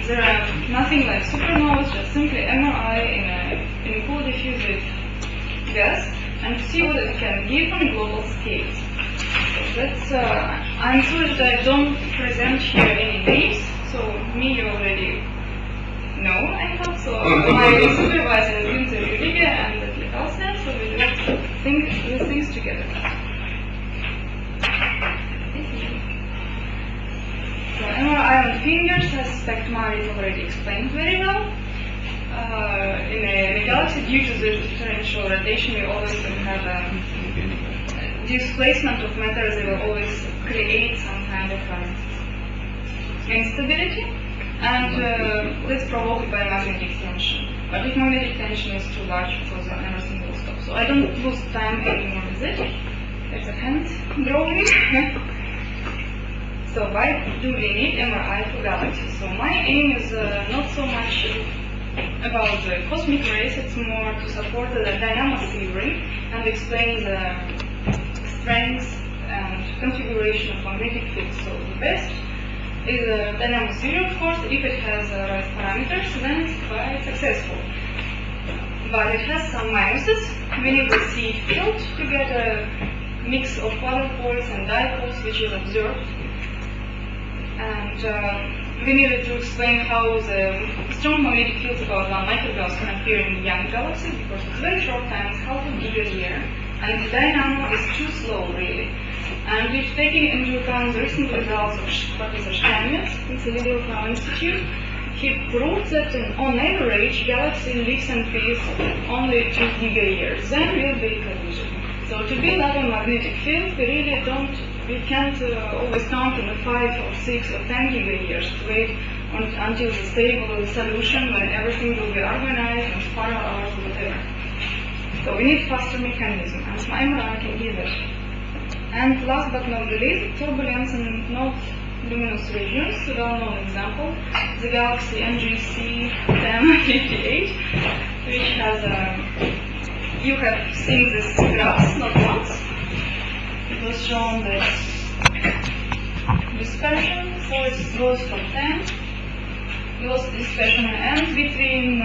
there are nothing like supernovas, just simply MRI in a cool diffusive gas, and to see what it can give on global scales. So that's, I'm sorry that I don't present here any names, so me you already know, I thought, so my supervisor is Günther Rüdiger and the Carlsen, so we do these things together. So MRI on fingers, as Spectmar already explained very well. In a galaxy, due to the differential radiation, we always have displacement of matters. They will always create some kind of instability, and that's provoked by magnetic tension. But if magnetic tension is too large, of course, everything will stop. So I don't lose time anymore with it. It's a hand drawing. So why do we need MRI for galaxies? So my aim is not so much about the cosmic rays, it's more to support the dynamo theory and explain the strength and configuration of magnetic fields. So the best is a dynamo theory, of course. If it has the right parameters, then it's quite successful. But it has some minuses. We need the C field to get a mix of quadrupoles and dipoles, which is observed. And we needed to explain how the strong magnetic fields about 1 microgauss can appear in young galaxies, because it's very short time, it's half a giga-year, and the dynamo is too slow, really. And we've taken into account the recent results of Professor Steinmetz in the Liberal Power Institute. He proved that on average, galaxy lives in peace only 2 giga-years, then will be collision. So to build up a magnetic field, we can't always count on a 5 or 6 or 10 giga-years to wait until the stable solution when everything will be organized and spiral out or whatever. So we need faster mechanism, and MRI can give it. And last but not least, turbulence in not luminous regions. A well-known example, the galaxy NGC 1058, which has you have seen this graphs not once. It was shown this dispersion, so it goes from 10, goes dispersion ends between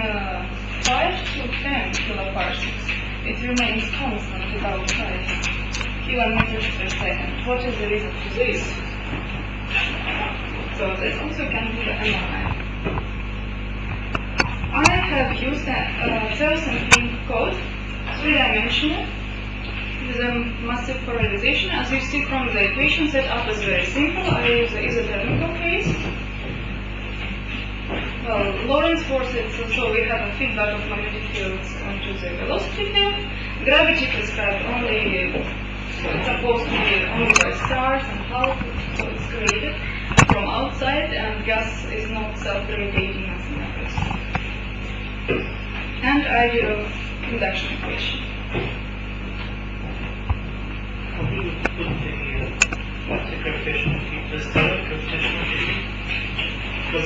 5 to 10 kiloparsecs. It remains constant about 5 kilometers per second. What is the reason for this? So this also can be the MRI. I have used a cell sampling code, 3-dimensional, with a massive polarization. As you see from the equation, setup is very simple. I use the isothermal case. Well, Lorentz forces, so we have a feedback of magnetic fields onto the velocity field. Gravity prescribed only, so it's supposed to be only by stars and half, so it's created from outside, and gas is not self-irritating as in others. And ideal induction equation. What's the coefficient? The standard coefficient?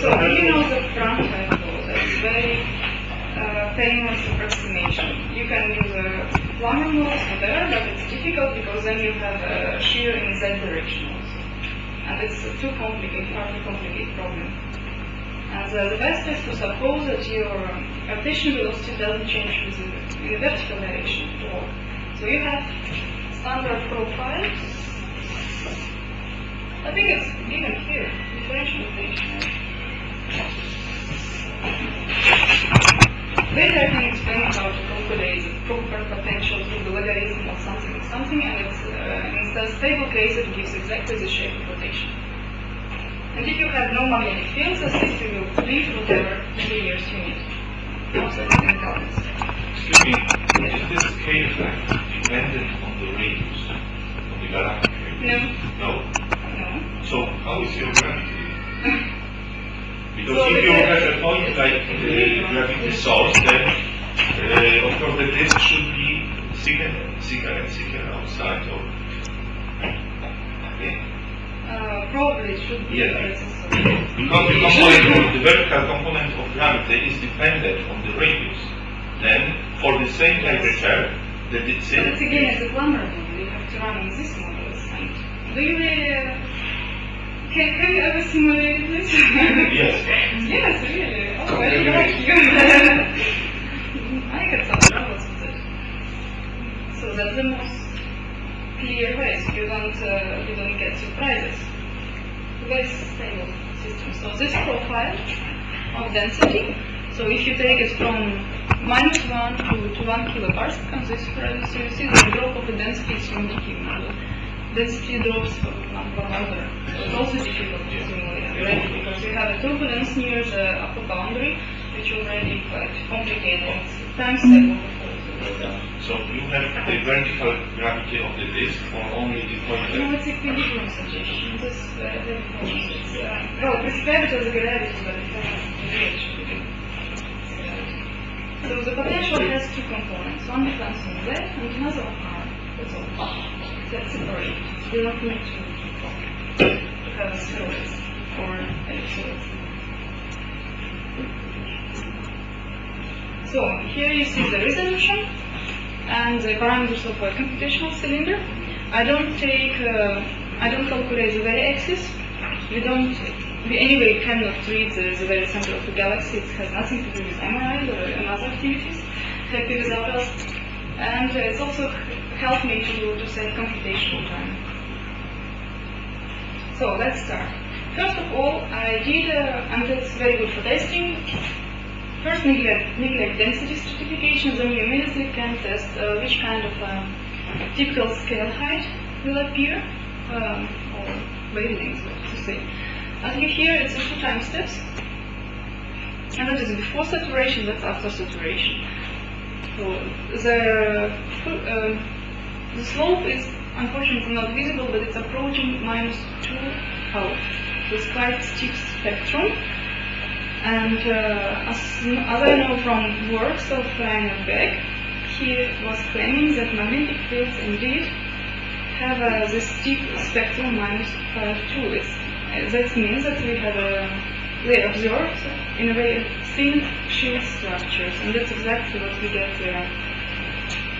So you know the front hypothesis, that's very famous approximation. You can use a Planck model, whatever, but it's difficult because then you have a shear in Z direction also. And it's too complicated, hard to complicate problem. And the best is to suppose that your rotation velocity doesn't change with the vertical direction at all. So you have standard profile. I think it's given here, differential rotation. Later I can explain how to calculate the proper potential through the logarithm of something, and it's, in the stable case it gives exactly the shape of rotation. And if you have no magnetic fields, the system will leave whatever layers you need. Also, it's intelligence. Excuse me, is this scale length dependent on the radius, on the galactic radius? No. No? No. So how is your gravity? Because So if you have a point like gravity source, then of course the disk should be thicker and thicker outside. Or, yeah. Probably it should be. Yeah. Because the component, the vertical component of gravity is dependent on the radius. Then for the same temperature, that it's But it's again it's a Planck model. You have to run in this model. And do you really? Can you ever simulate this? Yes. Yes, very lucky. I had some troubles with it. So that's the most clear way, so you don't get surprises. Very stable system. So this profile of density, so if you take it from -1 to 1 kiloparsec, this spread, so you see the drop of the density is from decaying. Density drops from another. So it's also difficult to simulate already because you have a turbulence near the upper boundary, which already quite complicated time step of the force. So you have the vertical gravity of the disk or only the pointer? No, it's equilibrium suggestion. This very famous. It's well, prescribed as gravity, but it has so the potential has two components. One depends on Z and another on R. That's all. That's separate. You don't need to have a spheroid or ellipsoid. So here you see the resolution and the parameters of a computational cylinder. I don't calculate the very axis. We anyway cannot read the very center of the galaxy. It has nothing to do with MRI or other activities. Happy without us. And it's also helped me to save computational time. So let's start. First of all, I did, and that's very good for testing. First, neglect density stratification, then you immediately can test which kind of typical scale height will appear, or wavelengths, to say. And here it's 2 time steps, and that is before saturation, that's after saturation. So the slope is unfortunately not visible, but it's approaching -2 out. So it's quite steep spectrum. And as I know from works of Rainer Beck, he was claiming that magnetic fields indeed have this steep spectrum -5.2. That means that they observed in a very thin shield structures, and that's exactly what we get there.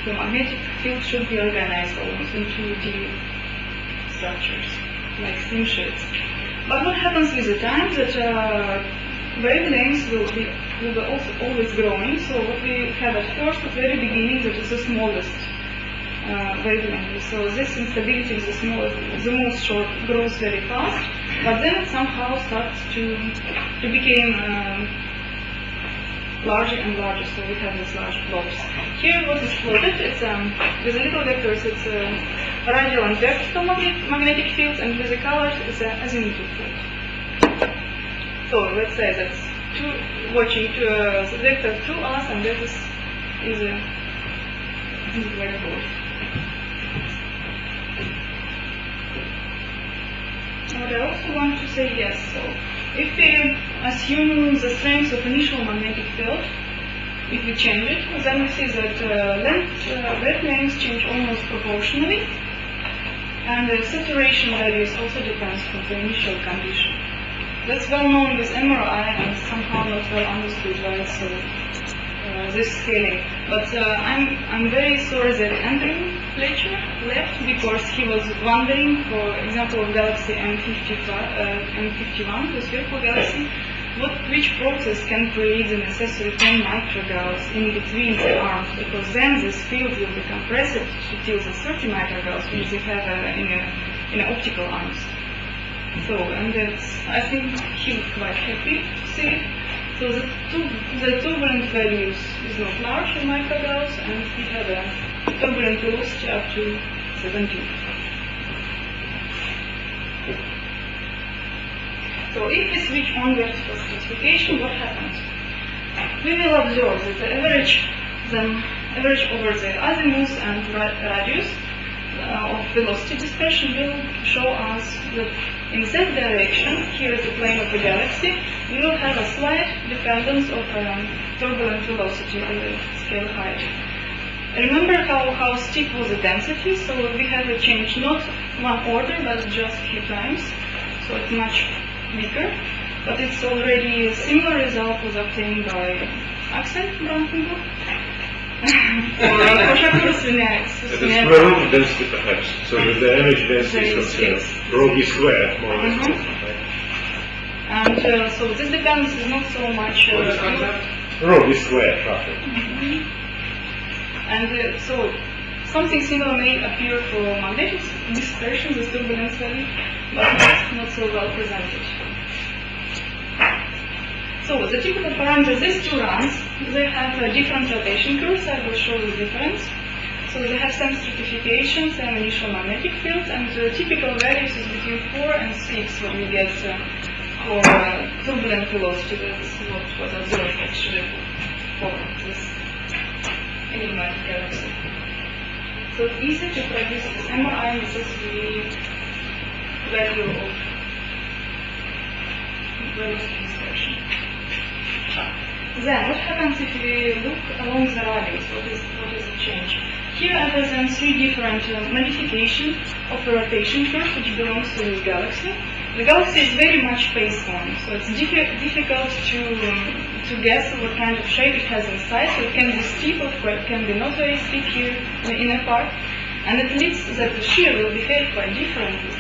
The magnetic field should be organized almost in 2D structures, like thin shields. But what happens with the time that wavelengths will be also always growing. So what we have at first, at the very beginning, that is the smallest wavelength. So this instability is the most short, grows very fast, but then it somehow starts to become larger and larger. So we have these large blobs. Here, what is plotted, it's with the little vectors, it's radial and vertical magnetic fields, and with the colors, it's an azimuthal field. So let's say that's watching the vector to us, and that is a black hole. What I also want to say, yes, so if we assume the strength of initial magnetic field, if we change it, then we see that wavelengths change almost proportionally, and the saturation values also depends on the initial condition. That's well known with MRI and somehow not well understood why it's this scaling. But I'm very sorry that Andrew Fletcher left because he was wondering, for example, of galaxy M51, the spherical galaxy, which process can create the necessary 10 microgauss in between the arms, because then this field will be compressed till the 30 microgauss, which they have in optical arms. So, and I think he was quite happy to see it. So the turbulent values is not large in microgauss, and we have a turbulent velocity up to 17. So if we switch on vertical stratification, what happens? We will observe that the average over the azimuth and radius of velocity dispersion will show us that in that direction, here is the plane of the galaxy, we will have a slight dependence of turbulent velocity on the scale height. Remember how steep was the density, so we have a change not one order, but just few times, so it's much weaker, but it's already a similar result was obtained by Axel Brandenburg. That is relative density perhaps, so that the energy density is considered Rho squared more or less. And so this depends not so much. Rho is square traffic. And so something similar may appear for magnetic dispersion, the turbulence value, but not so well presented. So the typical parameters, these two runs, they have different rotation curves. I will show the difference. So they have some stratification, some initial magnetic fields, and the typical values is between 4 and 6 what we get for turbulent velocity. That's what was observed actually for this enigmatic galaxy. So it's easy to produce this MRI necessary value of velocity dispersion. Then what happens if we look along the radius? What is the change? Here I present 3 different modifications of the rotation curve which belongs to this galaxy. The galaxy is very much phase-formed, so it's difficult to guess what kind of shape it has inside. So it can be steep or it can be not very steep here in the inner part, and it leads that the shear will behave quite differently.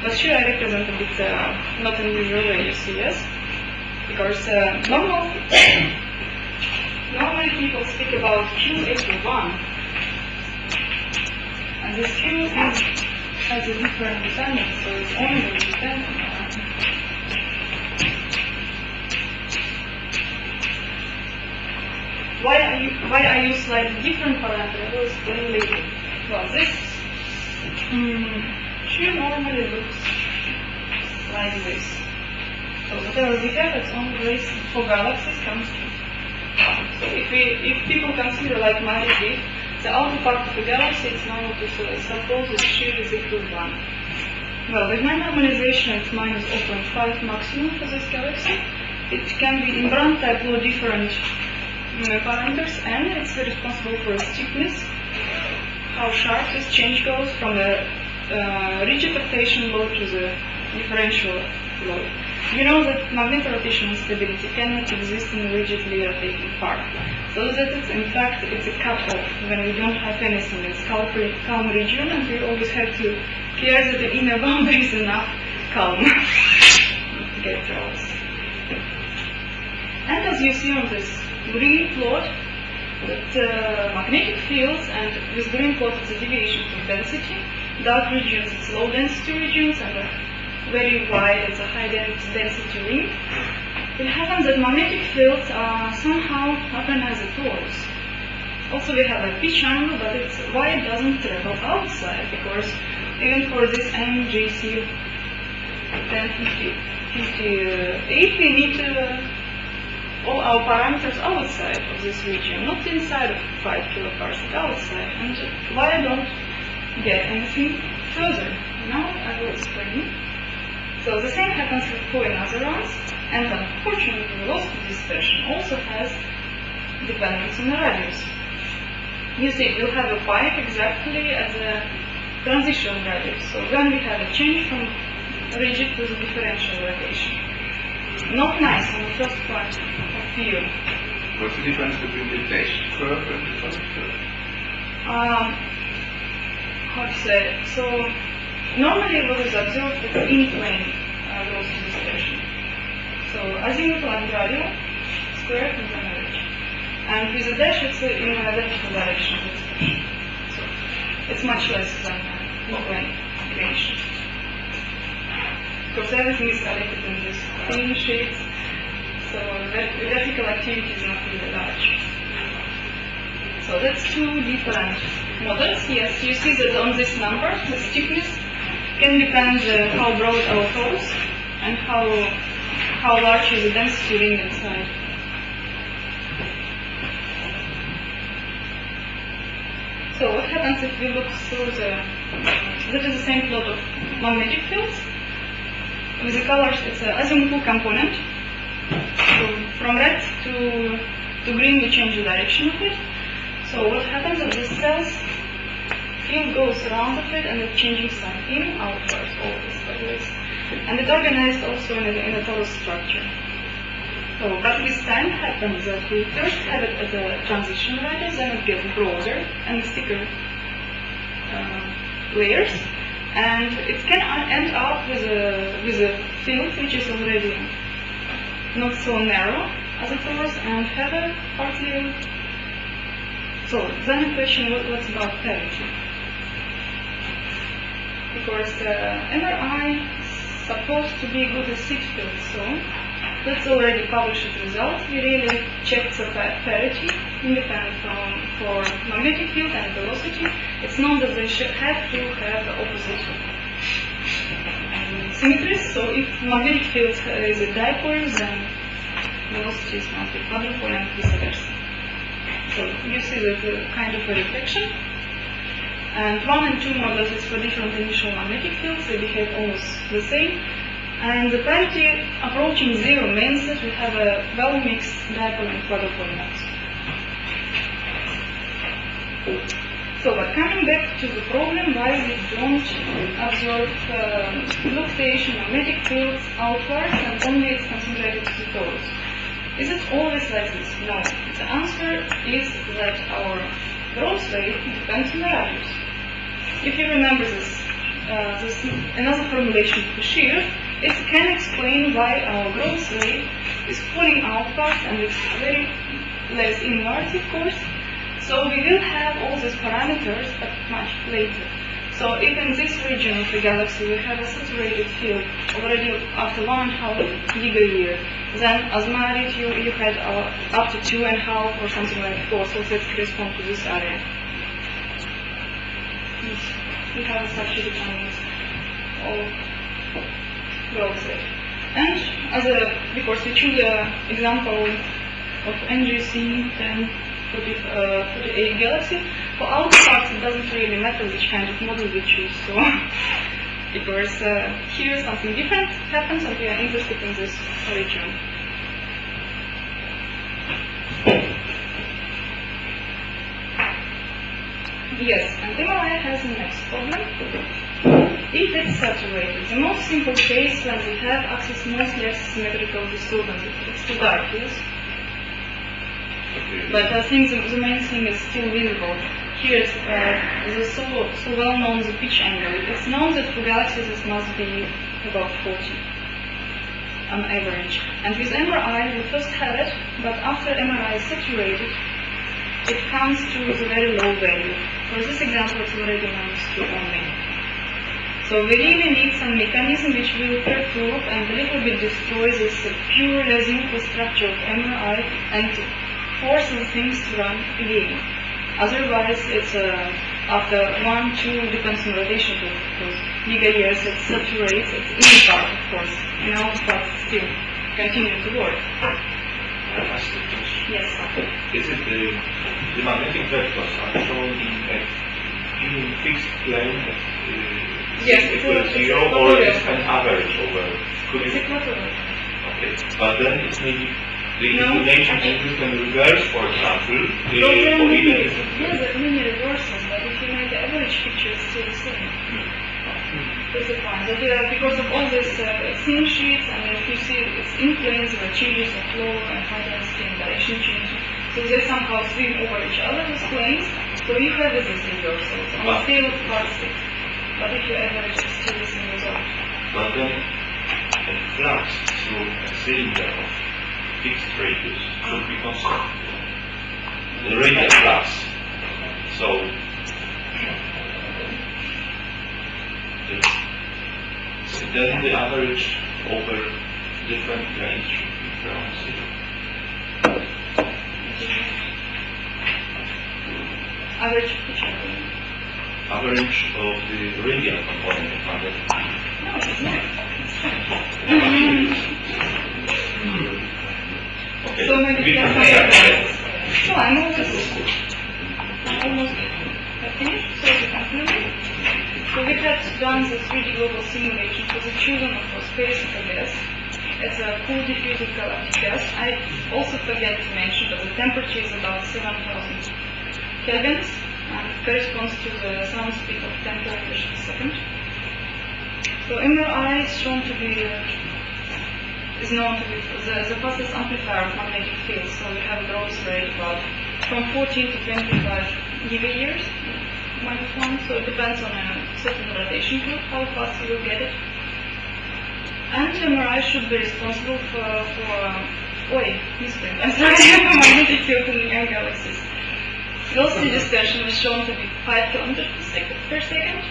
But here I represent a bit not unusual way, you see, yes? Because normally people speak about Q equal 1, and this Q has a different dependence, so it's only dependent on. Why I use slightly different parameter? I will explain later. Well, this Q normally looks like this. So whatever we have, it's only this for galaxies comes to. So if people consider like magic leaf, the outer part of the galaxy is normal to suppose that shear is equal to 1. Well, with my normalization it's minus 0.5 maximum for this galaxy. It can be in Brand type law different parameters, and it's responsible for steepness, how sharp this change goes from the rigid rotation law to the differential law. You know that magnetorotational stability cannot exist in a rigidly rotating part. So that it's, in fact, it's a cut-off when we don't have anything. It's calm region, and we always have to care that the inner boundary is enough calm to get draws. And as you see on this green plot, that magnetic fields, and this green plot is a deviation from density. Dark regions, it's low density regions, and very wide, it's a high density ring. It happens that magnetic fields are somehow organized as torus. Also we have a pitch angle, but it's why it doesn't travel outside, because even for this MJC 1058 we need all our parameters outside of this region, not inside of 5 kiloparsec, outside. And why I don't get anything further? Now I will explain. So the same happens for another runs, and unfortunately velocity dispersion also has dependence on the radius. You see, we'll have a pipe exactly at the transition radius. So then we have a change from rigid to the differential rotation. Not nice on the first part of view. What's the difference between the test curve and the solid curve? How to say? So normally what is observed is in plane velocity dispersion. So azimuthal and radial squared and then average. And with a dash it's in an identical direction of dispersion. So it's much less than in plane relation. Because everything is collected in these thin sheets, so the vertical activity is not really large. So that's two different models. Yes, you see that on this number, the steepness can depend how broad our torus and how large is the density ring inside. So what happens if we look through that is the same plot of magnetic fields. With the colors, it's an azimuthal component. So from red to green, we change the direction of it. So what happens is the cells field goes around of it, and it's changing sign in, outwards, always like this. And it's organized also in a torus structure. So, but with time happens that we first have it as a transition radius, then it gets broader and thicker layers. And it can end up with a field which is already not so narrow as it was and have a partly. So then the question, what's about parity? Because MRI is supposed to be good at 6 fields, so that's already published result. We really checked the parity independent for magnetic field and velocity. It's known that they should have to have the opposite symmetries. So if magnetic field is a dipole, then velocities must be quadrupole and vice versa. So you see that kind of a reflection. And 1 and 2 models is for different initial magnetic fields, they behave almost the same. And the parity approaching 0 means that we have a well-mixed dipole and quadrupole modes. So, but coming back to the problem, why we don't observe fluctuation magnetic fields outwards and only it's concentrated to the torus. Is it always like this? No. The answer is that our growth rate depends on the radius. If you remember this another formulation for shear, it can explain why our growth rate is falling outwards and it's very less inwards, of course. So we will have all these parameters but much later. So if in this region of the galaxy we have a saturated field already after 1.5 gigayear, then as married you had up to 2.5 or something like 4, so that corresponds to this area. Yes, we have such a dependence of growth rate. And because we choose an example of NGC 1048 galaxy, for our parts it doesn't really matter which kind of model we choose. So because here something different happens and we are interested in this region. Yes, and MRI has the next problem. If it's saturated, the most simple case when we have access mostly symmetrical disturbance, it's too dark, yes? But I think the main thing is still visible. Here is so well known the pitch angle. It's known that for galaxies it must be about 40 on average. And with MRI we first have it, but after MRI is saturated, it comes to the very low value. For this example, it's already -2 only. So we really need some mechanism which will perturb and a little bit destroy this pure Lyazinko structure of MRI and force the things to run again. Otherwise, it's after 1, 2, depends on rotation because gigayears it saturates, it's in part, of course, and out part still continue to work. Ask the question. Yes. Is it the magnetic vectors are shown in fixed plane at Yes, equal to 0 or is an average over? It's equatorial. Okay, but then it may be the inclination angle can reverse, for example, or even yes, the linear reverses, but if you make the average picture, it's still the same. That's the point. That because of all these thin sheets, and if you see it's in planes, there are changes of flow and high density and direction changes. So they somehow swim over each other, these planes. So you have this reversals on the scale of part 6. But if you average, it's still the same result. But then a flux through a cylinder of fixed radius should be constant. The radial flux. So then the average over different planes should be around 0. Average picture. Average of the radial component of magnetic field. No, it's not. Okay. So maybe We can that's say So I'm almost finished, so we conclude. So we have done the 3D global simulation for the children of space as a gas. It's a cool diffusing galactic gas. I also forget to mention that the temperature is about 7,000 kelvins and it corresponds to the sound speed of 10 kilometers per second. So MRI is shown to be is known to be the fastest amplifier of magnetic fields. So we have a growth rate about from 14 to 25 gigayears, -1. So it depends on a certain rotation group how fast you will get it. And MRI should be responsible misprint. I'm sorry, for magnetic field in young galaxies. Velocity dispersion was shown to be 5 kilometers per second,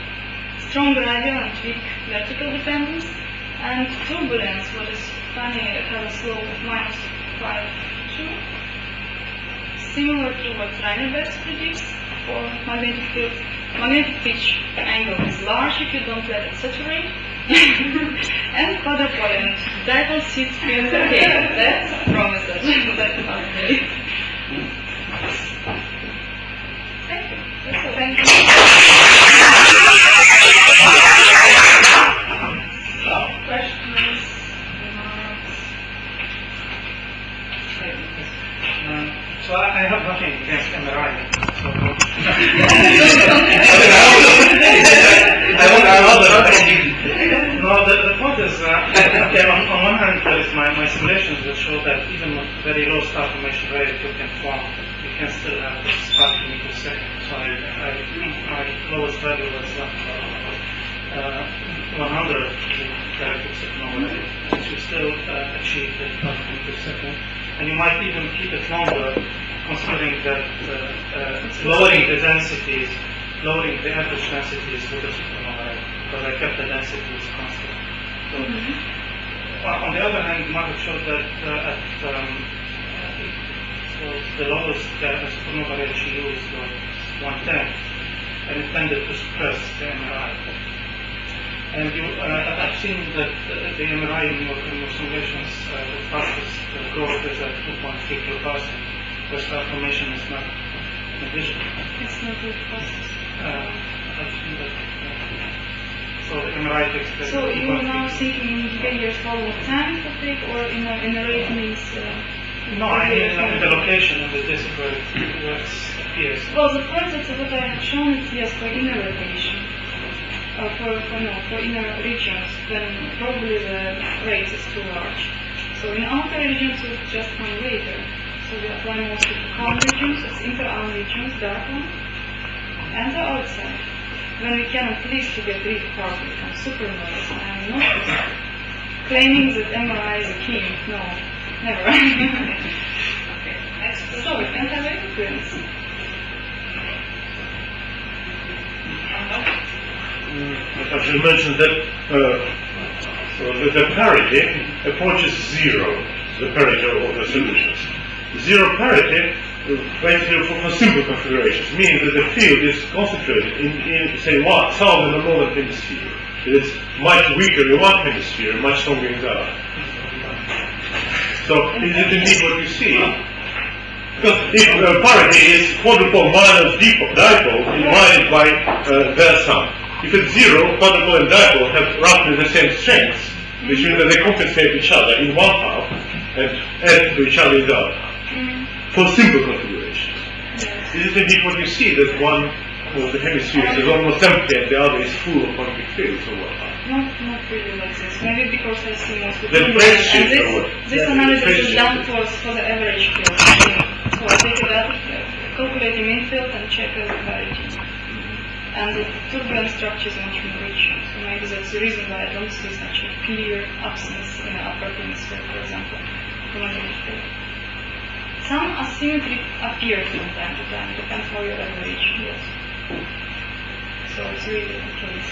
strong radial and weak vertical dependence, and turbulence, what is funny, has a slope of minus 5.2, similar to what Rayner-Betts predicts for magnetic field. Magnetic pitch angle is large if you don't let it saturate. And quadrupole dipole seed spins okay. That's a promise. That's not me. Thank you. That's all. Thank you. Questions? So I have nothing against MRI. No, the point is, okay, on one hand, there is my simulations that show that even with very low star formation rate, you can still have this spark per second. So my lowest value was 100 characters of normal rate, which you still achieve the spark per second. And you might even keep it longer, considering that lowering the average densities with the supernova rate, because I kept the densities constant. So, on the other hand, you might have showed that the lowest supernova rate she used was 1/10, and it tended to suppress the MRI. And I've seen that the MRI in your simulations, the fastest growth is at 2.3 kiloparsec, where star formation is not negligible. It's not the fastest. I've seen that. So the MRI takes place. So you are now thinking in gigayears how long time it will take, or in a rate means? No, I mean in the location of the disk where it appears. Well, the point that what I have shown is yes for inner radiation. For inner regions, then probably the rate is too large. So in outer regions, it will just come later. So we apply mostly to calm regions, it's inter-arm regions, dark one, and the outside. When we can at least to get rid of particles from supernovas, I am not claiming that MRI is a key. No, never. Okay, next. So we can have influence. I should mention that the parity approaches zero, the parity of the solutions. Zero parity, basically for simple configurations, means that the field is concentrated in say, 1,000 of northern hemisphere. It is much weaker in one hemisphere, much stronger in the other. So, is it indeed what you see? Because if parity is quadrupole minus dipole divided by their sum. If it's zero, quadrupole and dipole have roughly the same strengths, which means that they compensate each other in one half and add to each other in the other half. For simple configurations. Is it indeed what you see, that one of the hemispheres is almost empty and the other is full of magnetic fields or what? Not really like this. Maybe because I see mostly The phase shift or what? This analysis is done for the average field. So I take that, calculate the mean field and check the parity. And the turbulent structure is much more rich. So maybe that's the reason why I don't see such a clear absence in the upper hemisphere, for example, for magnetic field. Some asymmetry appears from time to time, depends how you average, yes. So it's really the case.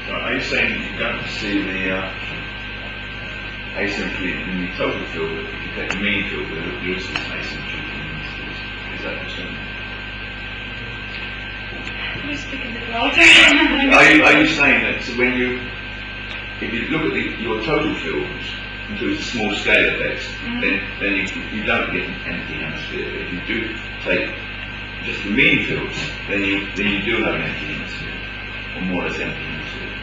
So are you saying you don't see the asymmetry in the total field, but if you take the mean field, there is this asymmetry? Is that the same? Please speak a bit louder. Are you saying that so when if you look at your total fields, includes small scale effects, then you don't get an empty hemisphere. But if you do take just the mean fields, then you do have an empty hemisphere, or more or less empty hemisphere.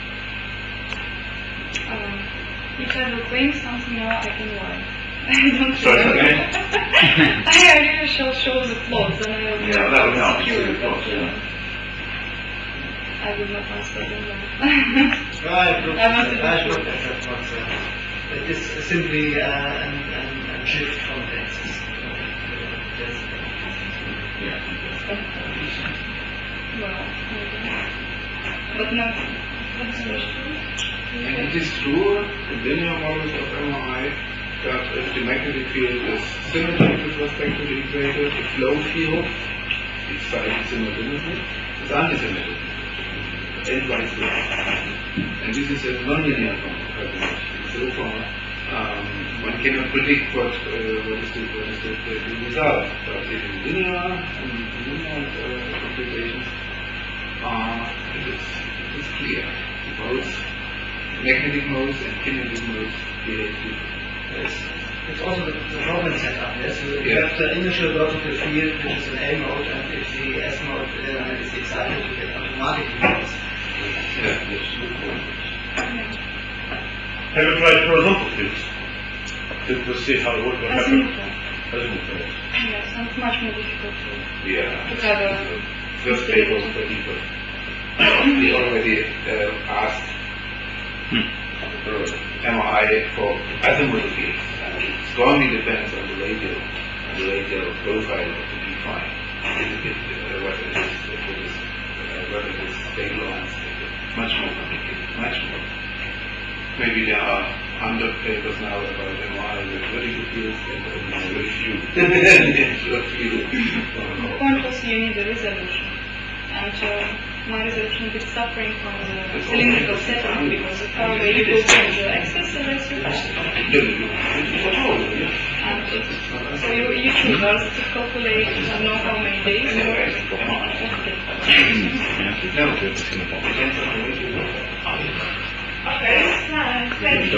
If I will claim something now, I can lie. I don't Sorry, know. again? I really shall show the plots, and I will be Yeah, that would help. secure, See the plots, but, yeah. I will not answer them now. I looked at that once. It is simply an shift context. Yeah. Well, maybe. But no, what's the question? And it is true in linear models of MRI that if the magnetic field is symmetric with respect to the equator, the flow field is simultaneously, is antisymmetric, and vice versa. And this is a nonlinear property. So far, one cannot predict what is the result. But in linear computations, it is clear. Both magnetic modes and kinetic modes behave differently. It's also the problem setup, yes? You have the initial vertical field, which is an A mode, and if the S mode is excited, you get automatic modes. Have you tried horizontal fields to see how what will happen? Azimuthal. Yes, and it's much more difficult to Yeah. First table for people. We already asked MRI for azimuthal fields. And it strongly depends on the radial profile of the define. Whether it is stable or unstable. Much more complicated. Much more. Maybe there are 100 papers now about MRI with vertical fields and only very few. The point was you need the resolution. And my resolution is suffering from the cylindrical setup because the far away you go from the axis, the less you have. And so you choose us to calculate, I don't know how many days. Okay, thank you.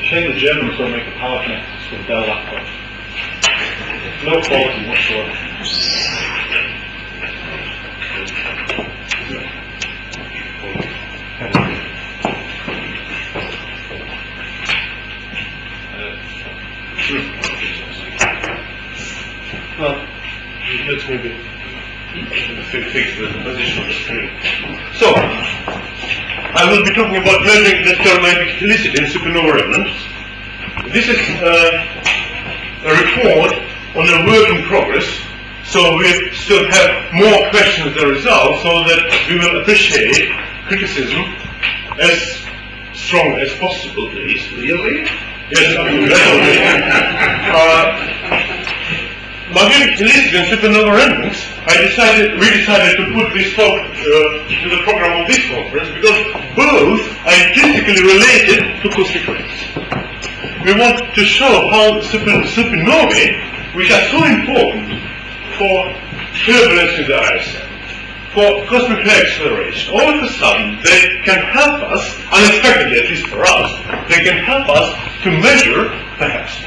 Shame the Germans don't make a power connectors with Dell laptops. No quality whatsoever. Well, let's maybe fix the position of the screen. So, I will be talking about measuring the thermodynamic helicity in supernova remnants. This is a report on a work in progress, so we still have more questions than results, so that we will appreciate criticism as strong as possible, please. Really? Yes, I mean, magnetic helicity and supernova remnants, we decided to put this talk to the program of this conference because both are intrinsically related to cosmic rays. We want to show how supernovae, which are so important for turbulence in the ISM, for cosmic ray acceleration, all of a sudden they can help us, unexpectedly at least for us, they can help us to measure, perhaps,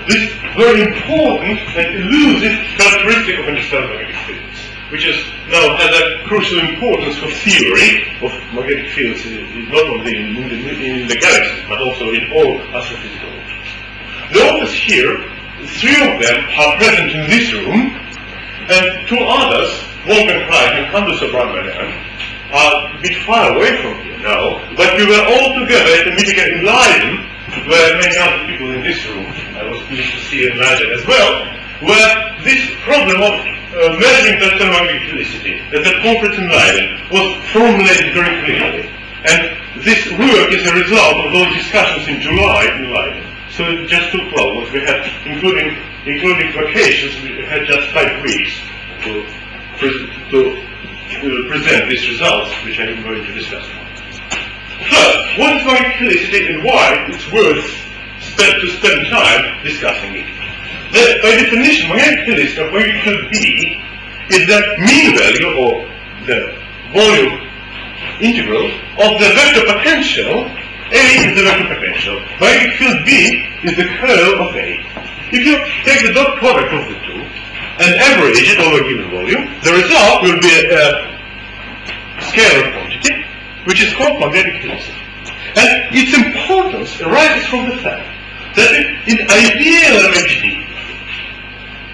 this very important and elusive characteristic of interstellar magnetic fields, which is now has a crucial importance for theory of magnetic fields, not only in the galaxies, but also in all astrophysical objects. The authors here, 3 of them are present in this room, and 2 others, Wolfgang Klein and Candace Subramanian, are a bit far away from here now, but we were all together at a meeting in Leiden, where many other people in this room, I was pleased to see in Leiden as well, where this problem of measuring the thermodynamic helicity at the conference in Leiden was formulated very clearly. And this work is a result of those discussions in July in Leiden. So it just took what we had, including vacations, we had just 5 weeks to present these results, which I am going to discuss now. First, what is magnetic helicity and why it's worth to spend time discussing it? By definition, magnetic helicity of magnetic field B is the mean value or the volume integral of the vector potential. A is the vector potential. Magnetic field B is the curl of A. If you take the dot product of the two and average it over a given volume, the result will be a scalar quantity, which is called magnetic helicity. And its importance arises from the fact that in ideal MHD,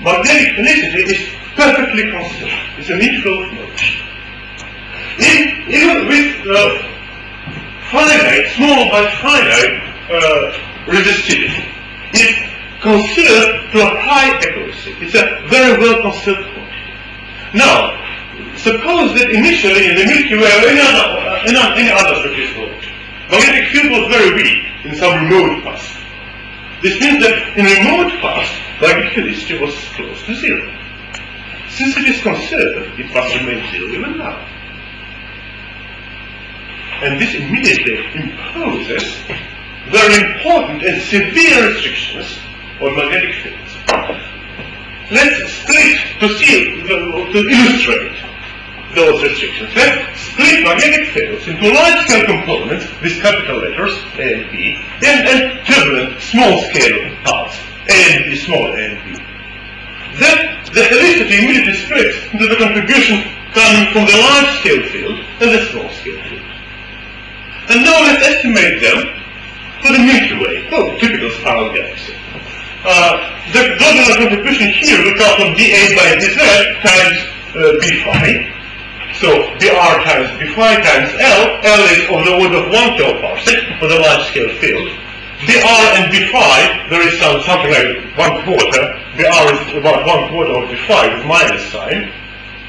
magnetic helicity is perfectly constant. It's an integral of motion. Even with finite, small but finite resistivity, it's considered to a high accuracy. It's a very well conserved quantity. Now, suppose that initially in the Milky Way or any other statistical object, magnetic field was very weak in some remote past. This means that in remote past, magnetic helicity was close to zero. Since it is conserved, it must remain zero even now. And this immediately imposes very important and severe restrictions on magnetic fields. Let's split to illustrate those restrictions. Let's split magnetic fields into large-scale components with capital letters A and B, and turbulent small-scale parts A and B, small a and B. Then the helicity immediately splits into the contribution coming from the large-scale field and the small-scale field. And now let's estimate them for the Milky Way, typical spiral galaxy. The dominant contribution here will come from dA by dz times b phi. So dr times b phi times L. L is of the order of 1 kiloparsec for the large-scale field. dr and b phi, there is something like 1/4. dr is about 1/4 of b phi with minus sign,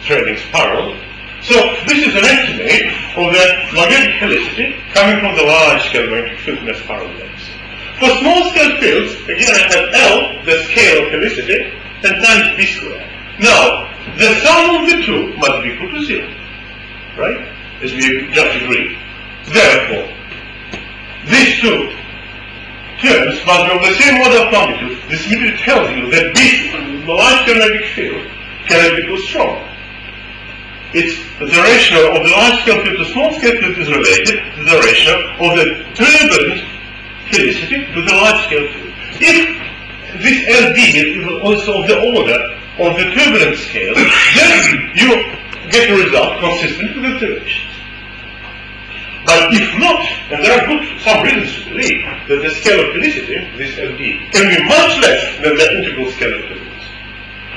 trading spiral. So this is an estimate of the magnetic helicity coming from the large-scale magnetic field in a spiral galaxy. For small-scale fields, again I have L, the scale of helicity, and times b squared. Now, the sum of the two must be equal to zero, right? As we just agreed. Therefore, these two terms must be of the same order of magnitude. This immediately tells you that this large-scale magnetic field cannot be too strong. It's the ratio of the large-scale field to small-scale field is related to the ratio of the turbulent helicity to the large-scale field. If this LD is also of the order of the turbulent scale, then you get a result consistent with the directions. But if not, and there are some reasons to believe that the scale of helicity, this LD, can be much less than the integral scale of turbulence.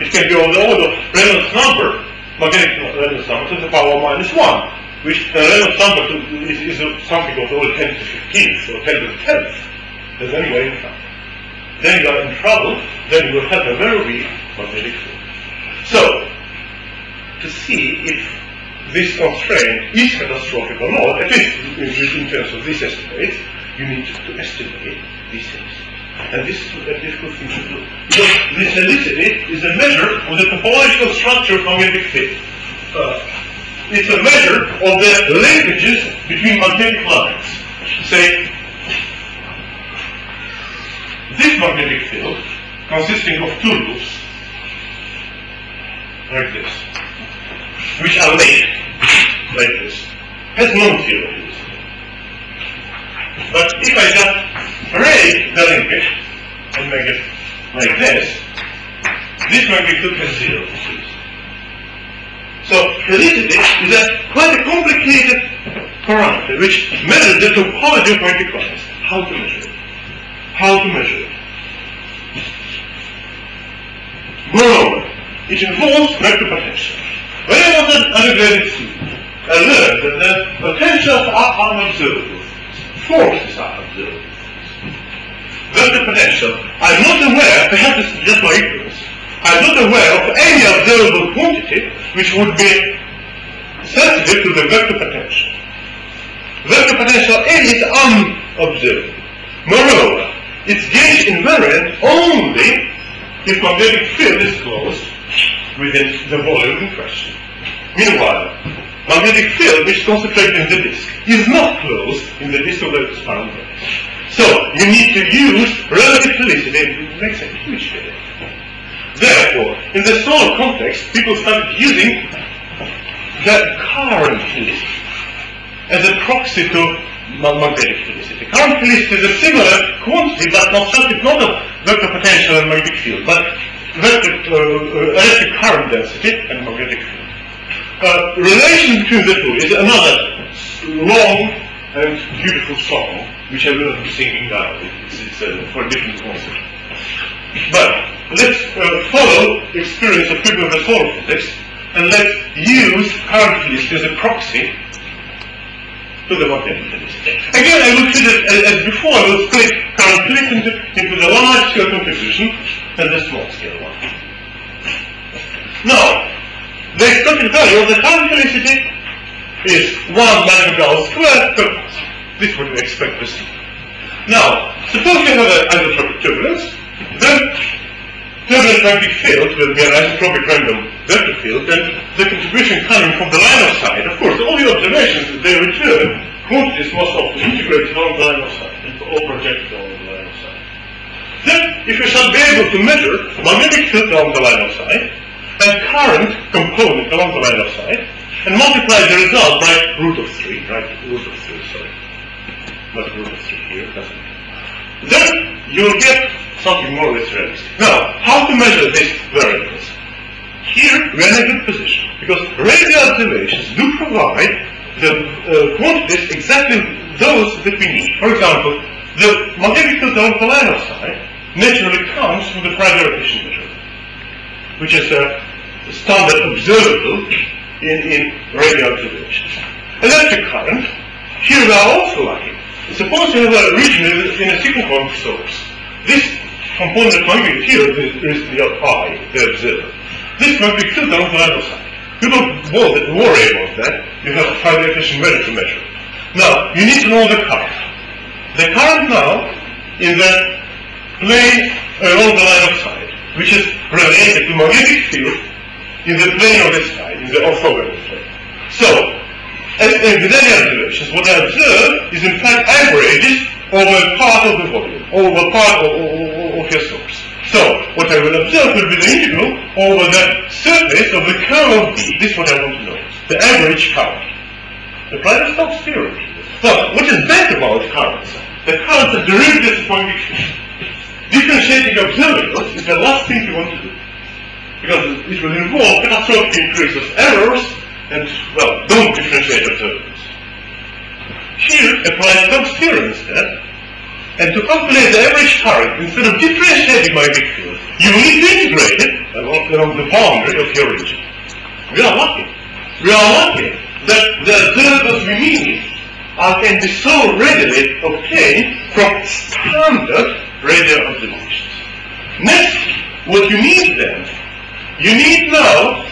It can be of the order of Reynolds number, magnetic Reynolds number to the power minus 1, which the Reynolds number is something of the order 10 to the 15th or 10 to the 10th. There's anyway in fact. Then you are in trouble, then you will have a very weak magnetic field. So, to see if this constraint is catastrophic or not, at least in terms of these estimates, you need to estimate these things. And this is a difficult thing to do. Because this helicity is a measure of the topological structure of magnetic field. It's a measure of the linkages between magnetic lines. Say, this magnetic field, consisting of two loops, like this, which are linked, like this, has non-zero helicity. But if I just break the linkage and make it like this magnetic field has zero helicity. So helicity is quite a complicated parameter which measures the topology of magnetic lines. How to measure it? How to measure it? Moreover, it involves vector potential. When I was an undergraduate student, I learned that the potentials are unobservable. Forces are observable. Vector potential, I'm not aware, perhaps it's just my ignorance, I'm not aware of any observable quantity which would be sensitive to the vector potential. Vector potential A is unobservable. Moreover, it's gauge invariant only if magnetic field is closed within the volume in question. Meanwhile, magnetic field which is concentrated in the disk is not closed in the disk of the spiral galaxy. So you need to use relative helicity, and it makes a huge difference. Therefore, in the solar context, people started using the current helicity as a proxy to magnetic helicity. Current helicity is a similar quantity, but constructed not of vector potential and magnetic field, but electric current density and magnetic field. Relation between the two is another long and beautiful song, which I will not be singing now. It's for a different concept. But let's follow the experience of people with solar physics, and let's use current fields as a proxy to the magnetic field. Again, I looked at it as before. I will split current fields into the large scale composition and the small scale one. Now, the expected value of the current velocity is 1 microjoule squared per pascal. This is what we expect to see. Now, suppose we have an isotropic turbulence, then turbulent magnetic field will be an isotropic random vector field, and the contribution coming from the line of sight. Of course, all the observations that they return, quantities most often integrated along the line of sight, and all projected along the line of sight. Then, if we shall be able to measure magnetic field along the line of sight, and current component along the line of sight, and multiply the result by root of 3, right? Root of 3, sorry. Not root of 3 here, doesn't it? Then you'll get something more or less realistic. Now, how to measure these variables? Here we are in a good position, because radio observations do provide the quantities exactly those that we need. For example, the magnetic field along the line of sight naturally comes from the primary efficient measurement, which is a standard observable in radio observations. Electric current, here we are also lucky. Suppose you have a region in a single source. This component magnetic field is the I, the observer. This magnetic field along the line of sight. You don't worry about that. You have a highly efficient way to measure it. Now, you need to know the current. The current now in the plane along the line of sight, which is related to magnetic field in the plane of the sky, in the orthogonal plane. So, with any observations, what I observe is in fact averages over part of the volume, over part of your source. So, what I will observe will be the integral over the surface of the curve of B. This is what I want to know. The average current. Apply the Stokes theorem. Now, what is bad about currents? The currents are derivatives of magnetic field. Differentiating observables is the last thing you want to do, because it will involve catastrophic increase of errors, and, well, don't differentiate observables. Here, apply Stokes theorem instead, and to calculate the average current, instead of differentiating magnetic field, you need to integrate it along the boundary of your region. We are lucky. We are lucky that the observables we need can be so readily obtained from standard radio observations. Next, what you need then, you need now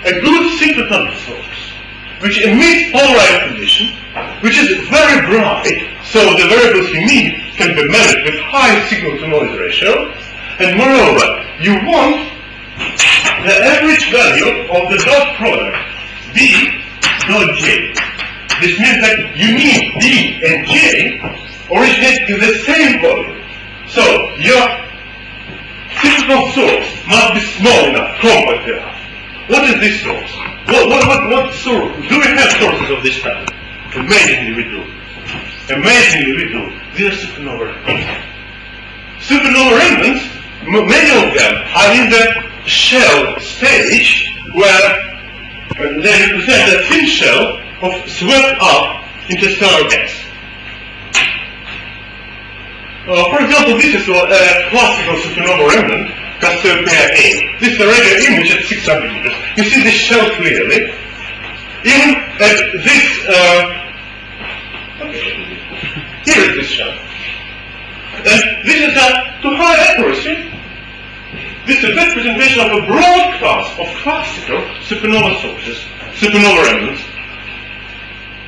a good synchrotron source, which emits polarized emission, which is very bright, so the variables you need can be measured with high signal-to-noise ratio, and moreover, you want the average value of the dot product, B dot J. This means that you need B and J originate in the same volume. So, your synchrotron source must be small enough, compact enough. What is this source? What source? Do we have sources of this type? Amazingly we do. Amazingly we do. These are supernova remnants. Supernova remnants, many of them are in the shell stage where they represent a thin shell of swept up interstellar gas. For example, this is a classical supernova remnant, Cassiopeia A. This is a radio image at 600 meters. You see this shell clearly. Even at this, here is this shell. And this is to high accuracy. This is a representation of a broad class of classical supernova sources, supernova remnants,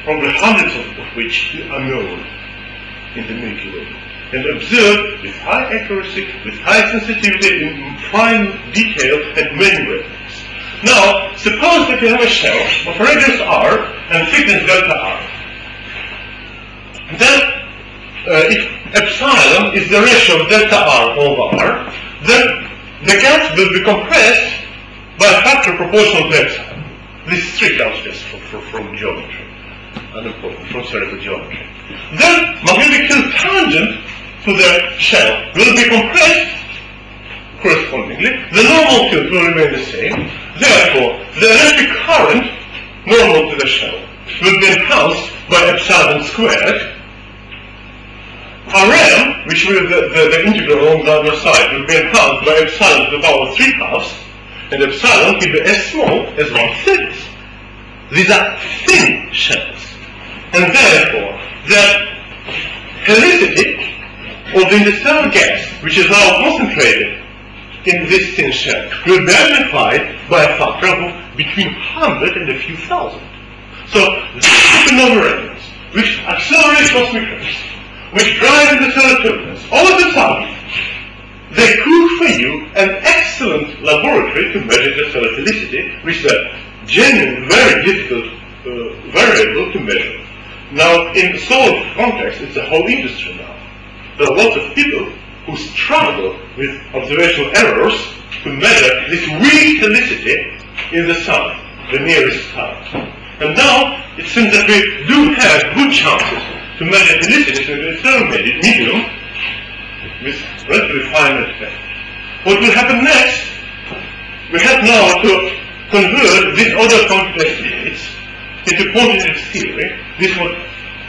probably hundreds of which are known in the Milky Way, and observed with high accuracy, with high sensitivity, in fine detail, and many wavelengths. Now, suppose that you have a shell of radius r and thickness delta r. Then, if epsilon is the ratio of delta r over r, then the gas will be compressed by a factor proportional to epsilon. This is strict out just from geometry, unimportant, from spherical geometry. Then magnetic field tangent to the shell will be compressed correspondingly, the normal field will remain the same. Therefore, the electric current normal to the shell will be enhanced by epsilon squared. Rm, which will the integral along the other side, will be enhanced by epsilon to the power 3/2, and epsilon will be as small as 1/3. These are thin shells, and therefore the helicity of the interstellar gas, which is now concentrated in this thin shell, will be amplified by a factor of between 100 and a few thousand. So these supernova remnants, which accelerate cosmic rays, which drive interstellar turbulence, all of a sudden they cook for you an excellent laboratory to measure interstellar helicity, which is a genuine, very difficult variable to measure. Now, in the solar context, it's a whole industry now. There are lots of people who struggle with observational errors to measure this weak helicity in the sun, the nearest star. And now, it seems that we do have good chances to measure helicity in the stellar medium with relatively fine effect. What will happen next? We have now to convert these other quantitative estimates into quantitative theory. This is what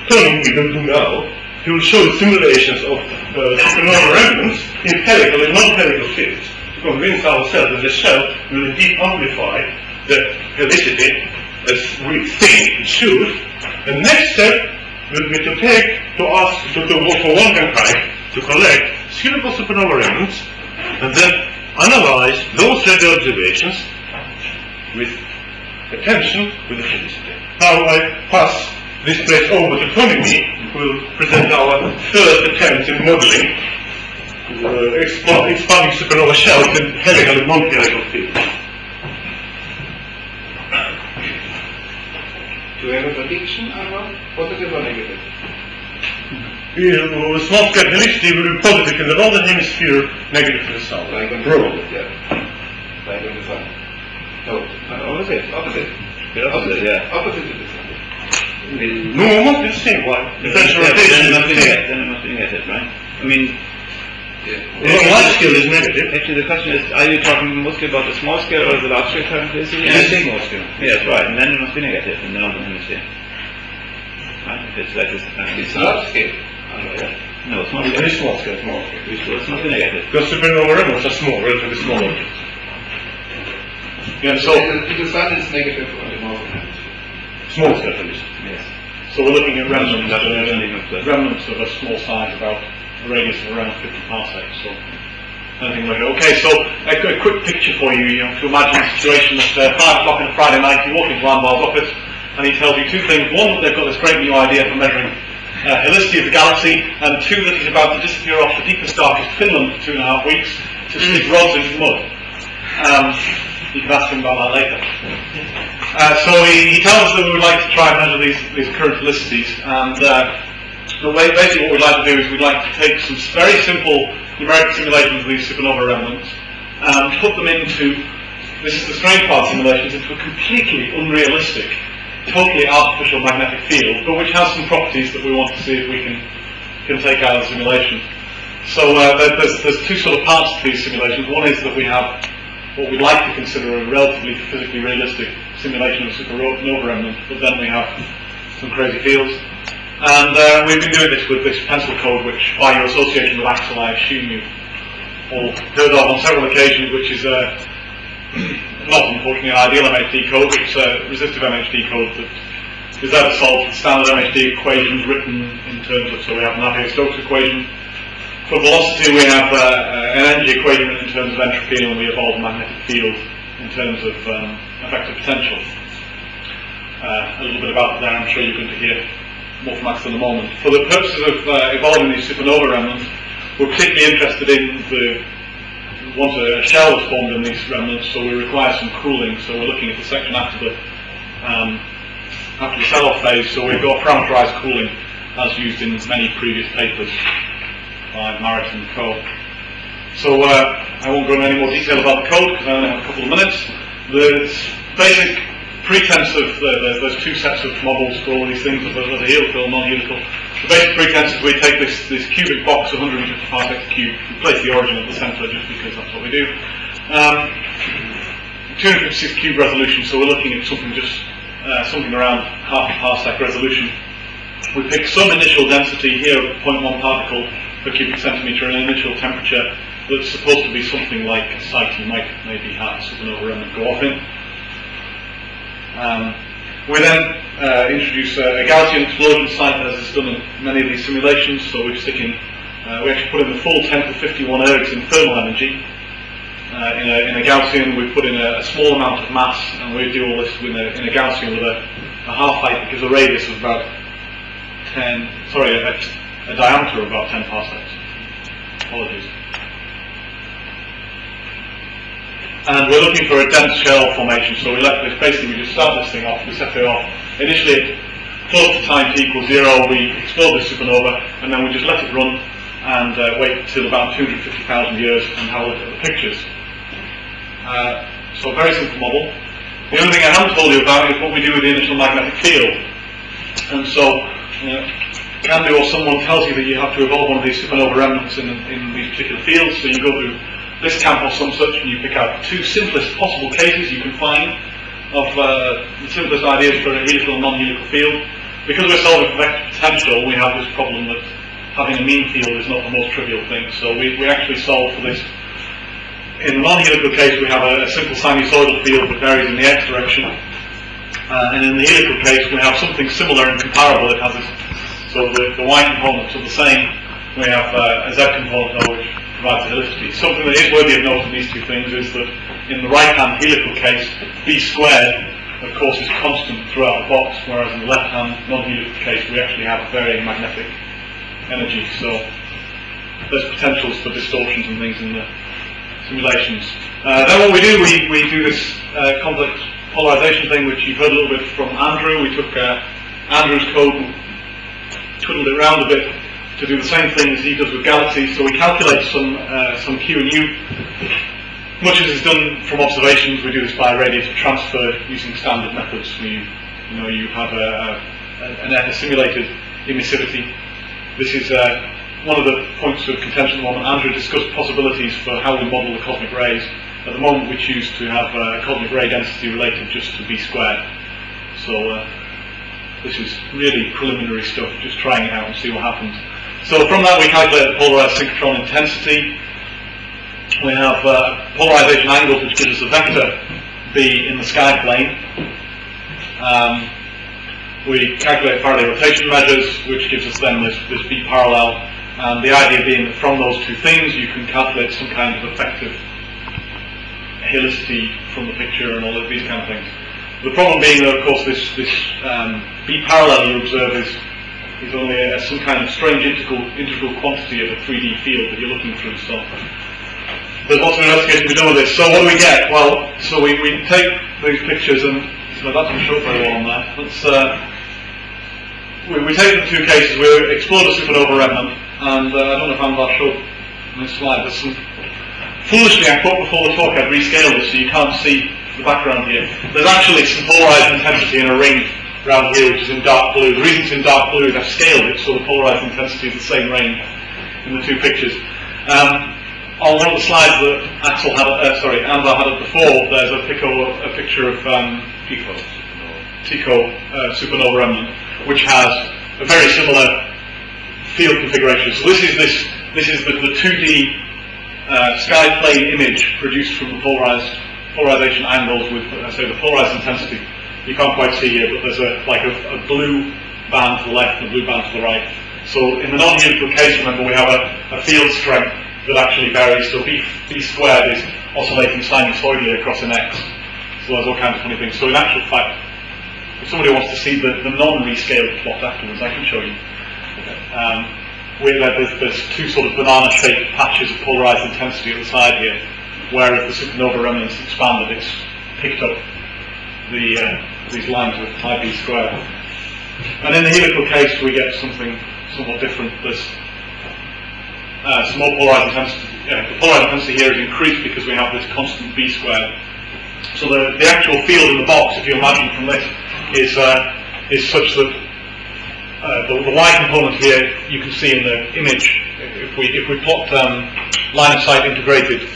Tony will do now. He will show simulations of supernova remnants in helical and non-helical fields to convince ourselves that the shell will indeed amplify the helicity as we think it should. The next step will be to for Wolkenreich to collect spherical supernova remnants and then analyze those radio observations with attention with the helicity. Now I pass this place over to Tony, who will present our third attempt in modeling expanding supernova shells in helical and non-helical fields. Do you have a prediction, Anwar? Positive or negative? Small scale helicity will be positive in the northern hemisphere, negative in the south. Like on the Probably. sun, yeah. Like on the sun. No, Opposite. The opposite, yeah. opposite to the sun. No, not the same one. Then it must be negative, right? I mean, large scale is negative. actually the question is, are you talking mostly about the small scale or the large scale current helicity? Yes, small scale. Yes, right, and then it must be negative in the northern hemisphere. Right? If it's like this, It's large scale. Anwar, yeah. no, small Very scale. small scale, small scale. It must be negative. Because supernova remnants are small, relatively small objects. Yeah, So so the sun is negative on the northern hemisphere. small scale helicity. Yes. So we're looking at remnants, That's what I'm leaving with. remnants of a small size, about a radius of around 50 parsecs. So anything like that. Okay, so a quick picture for you. You know, to imagine a situation that 5 o'clock on a Friday night, you walk into Landmar's office, and he tells you two things. One, that they've got this great new idea for measuring helicity of the galaxy, and two, that he's about to disappear off the deepest, darkest Finland for 2.5 weeks to stick rods into the mud. You can ask him about that later. So he tells us that we would like to try and measure these current helicities, and basically what we'd like to do is we'd like to take some very simple numerical simulations of these supernova remnants and put them into, this is the strange part of simulations, into a completely unrealistic, totally artificial magnetic field, but which has some properties that we want to see if we can take out of the simulation. So there's two sort of parts to these simulations. One is that we have what we'd like to consider a relatively physically realistic simulation of supernova remnant, but then we have some crazy fields. And we've been doing this with this pencil code, which by your association with Axel, I assume you've all heard of on several occasions, which is not unfortunately an ideal MHD code, it's a resistive MHD code that is there to solve standard MHD equations written in terms of, so we have an Navier-Stokes equation. For velocity, we have an energy equation written in terms of entropy, and we evolve a magnetic field in terms of effective potential. A little bit about that, I'm sure you're going to hear more from Axel in a moment. For the purposes of evolving these supernova remnants, we're particularly interested in once a shell is formed in these remnants, so we require some cooling. So we're looking at the section after the sell-off phase. So we've got parameterized cooling as used in many previous papers by Marit and Co. So I won't go into any more detail about the code because I only have a couple of minutes. The basic pretense of there's two sets of models for all these things. There's a helical, non-helical. The basic pretense is we take this cubic box, 150 parsecs cube, we place the origin at the centre just because that's what we do. 256 cube resolution, so we're looking at something something around half a parsec resolution. We pick some initial density here of 0.1 particle per cubic centimetre and an initial temperature that's supposed to be something like a site you might maybe have a supernova remnant go off in. We then introduce a Gaussian explosion site, as is done in many of these simulations. So we actually put in the full 10 to 51 ergs in thermal energy. In a Gaussian, we put in a small amount of mass, and we do all this in a Gaussian with a half height that gives a radius of about a diameter of about 10 parsecs. Apologies. And we're looking for a dense shell formation, so we just start this thing off, we set it off. Initially, close to time t equals 0, we explode this supernova, and then we just let it run and wait till about 250,000 years and have a look at the pictures. So a very simple model. The only thing I haven't told you about is what we do with the initial magnetic field. And so, Candy or someone tells you that you have to evolve one of these supernova remnants in these particular fields, so you go to this camp or some such, and you pick out 2 simplest possible cases you can find of the simplest ideas for a helical and non-helical field. Because we're solving for vector potential, we have this problem that having a mean field is not the most trivial thing. So we actually solve for this. In the non-helical case, we have a simple sinusoidal field that varies in the x direction. And in the helical case, we have something similar and comparable. It has this, so the y components are the same. We have a z component, though, which provides helicity. Something that is worthy of note in these 2 things is that in the right-hand helical case, b squared, of course, is constant throughout the box, whereas in the left-hand non-helical case, we actually have varying magnetic energy. So there's potentials for distortions and things in the simulations. Then what we do, we do this complex polarization thing, which you've heard a little bit from Andrew. We took Andrew's code and twiddled it around a bit to do the same thing as he does with galaxies. So we calculate some Q and U. Much as is done from observations, we do this by radiative transfer using standard methods. You have a simulated emissivity. This is one of the points of contention at the moment. Andrew discussed possibilities for how we model the cosmic rays. At the moment, we choose to have cosmic ray density related just to b squared. So this is really preliminary stuff, just trying it out and see what happens. So from that, we calculate the polarized synchrotron intensity. We have polarization angles, which gives us a vector b in the sky plane. We calculate Faraday rotation measures, which gives us then this b parallel. And the idea being that from those 2 things, you can calculate some kind of effective helicity from the picture and all of these kind of things. The problem being that, of course, this b parallel you observe is only some kind of strange integral quantity of a 3D field that you're looking through. So there's lots of investigation to be done with this. So what do we get? Well, so we take these pictures, and so that doesn't show very well on that. We take the 2 cases. We explode a supernova remnant, and I don't know if Anvar showed on this slide. There's some foolishly, I thought before the talk I'd rescale this so you can't see the background here. There's actually some polarized intensity in a ring around here, which is in dark blue. The reason it's in dark blue is I've scaled it so the polarized intensity is the same range in the 2 pictures. On one of the slides that Axel had, Anvar had it before, there's a picture of Tycho supernova remnant, which has a very similar field configuration. So this is the 2D sky plane image produced from the polarization angles with, I say, the polarized intensity. You can't quite see here, but there's a blue band to the left and a blue band to the right. So in the non-helical case, remember, we have a field strength that actually varies. So b squared is oscillating sinusoidally across an x. So there's all kinds of funny things. So in actual fact, if somebody wants to see the non-rescaled plot afterwards, I can show you. There's 2 sort of banana-shaped patches of polarized intensity at the side here, whereas the supernova remnants expanded, it's picked up these lines with high b squared. And in the helical case, we get something somewhat different. There's some more polarized intensity. The polarized intensity here is increased because we have this constant b squared. So the actual field in the box, if you imagine from this, is such that the Y component here, you can see in the image, if we plot line of sight integrated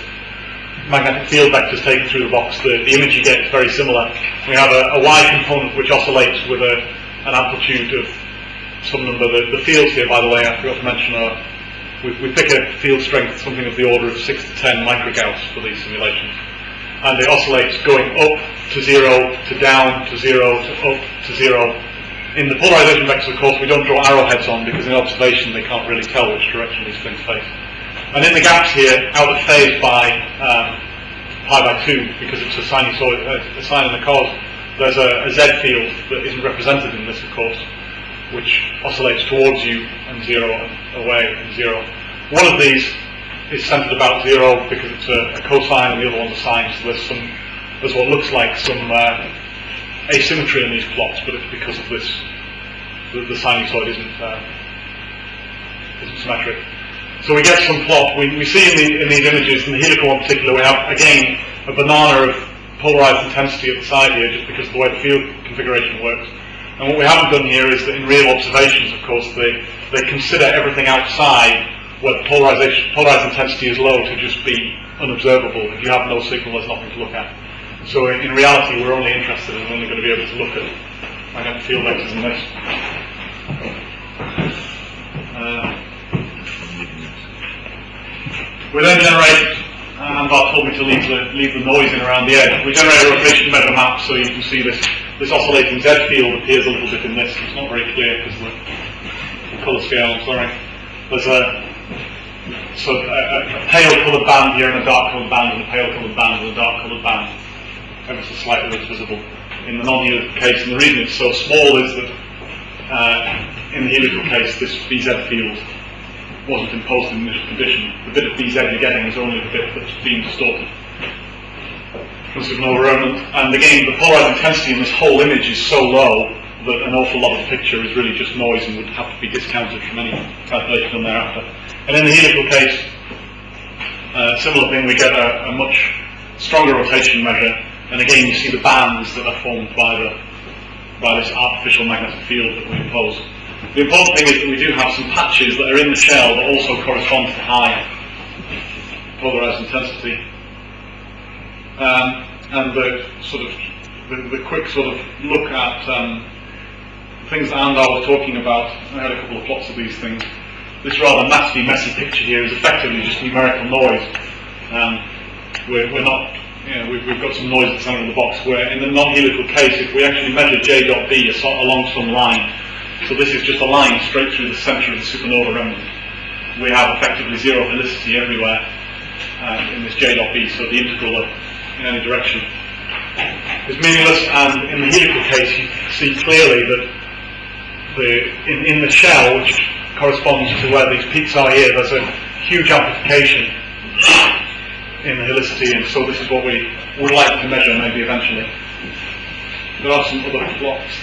magnetic field vectors taken through the box, the image you get is very similar. We have a Y component which oscillates with an amplitude of some number. The fields here, by the way, I forgot to mention, are we pick a field strength something of the order of 6 to 10 microgauss for these simulations. And it oscillates going up to 0, to down to 0, to up to 0. In the polarization vectors, of course, we don't draw arrowheads on because in observation they can't really tell which direction these things face. And in the gaps here, out of phase by pi by 2, because it's a sinusoid, a sine and a cos, there's a Z field that isn't represented in this, of course, which oscillates towards you and 0 and away and 0. One of these is centered about 0 because it's a cosine and the other one's a sine, so there's what looks like some asymmetry in these plots, but it's because of this, the sinusoid isn't symmetric. So we get some plot. We see in these images, in the helical one in particular, we have, again, a banana of polarized intensity at the side here, just because of the way the field configuration works. And what we haven't done here is that in real observations, of course, they consider everything outside where the polarized intensity is low to just be unobservable. If you have no signal, there's nothing to look at. So in reality, we're only interested and only going to be able to look at magnetic field vectors in this. We then generate, Anvar told me to leave the noise in around the edge. We generate a rotation measure map, so you can see this oscillating Z field appears a little bit in this. It's not very clear because the colour scale, I'm sorry. There's a pale coloured band here and a dark coloured band and a pale coloured band and a dark coloured band. Ever so slightly less visible in the non-helical case, and the reason it's so small is that in the helical case this BZ field wasn't imposed in the initial condition. The bit of BZ you're getting is only the bit that's being distorted from supernova remnant, and again the polarized intensity in this whole image is so low that an awful lot of the picture is really just noise and would have to be discounted from any calculation done thereafter. And in the helical case, similar thing, we get a much stronger rotation measure. And again, you see the bands that are formed by this artificial magnetic field that we impose. The important thing is that we do have some patches that are in the shell that also correspond to high polarized intensity. And the quick sort of look at things that Anvar was talking about. I had a couple of plots of these things. This rather nasty, messy picture here is effectively just numerical noise. We're not. We've got some noise at the centre of the box, where in the non-helical case, if we actually measure J dot B along some line, so this is just a line straight through the centre of the supernova remnant, we have effectively zero helicity everywhere in this J dot B, so the integral in any direction is meaningless, and in the helical case you see clearly that in the shell, which corresponds to where these peaks are here, there's a huge amplification in the helicity, and so this is what we would like to measure maybe eventually. There are some other plots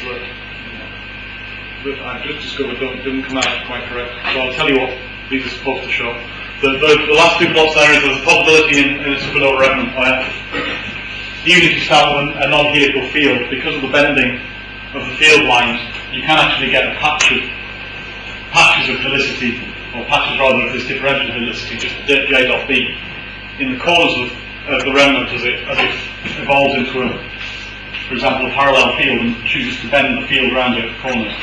that I've just discovered didn't come out quite correct, so I'll tell you what these are supposed to show. The last two plots there is there's a possibility in a supernova remnant where even if you start with a non-helical field, because of the bending of the field lines, you can actually get patches of helicity, or patches rather of this differential helicity, just J dot B, in the corners of the remnant as it evolves into for example, a parallel field and chooses to bend the field around it at the corners.